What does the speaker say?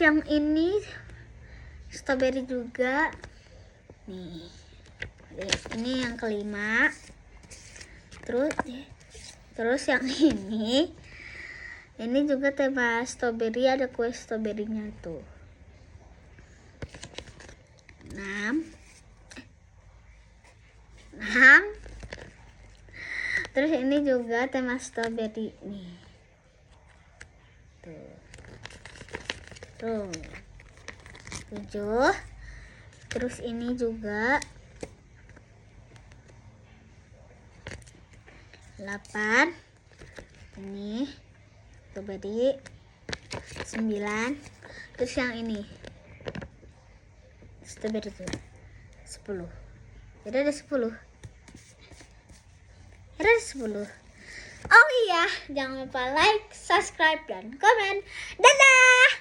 Yang ini strawberry juga. Nih. Ini yang kelima. Terus yang ini juga tema strawberry, ada kue strawberrynya tuh. 6. Terus ini juga tema strawberry nih. Tuh. 7. Terus ini juga 8. Ini strawberry. 9. Terus yang ini strawberry juga 10. Jadi ada 10. Oh iya, jangan lupa like, subscribe, dan komen. Dadah!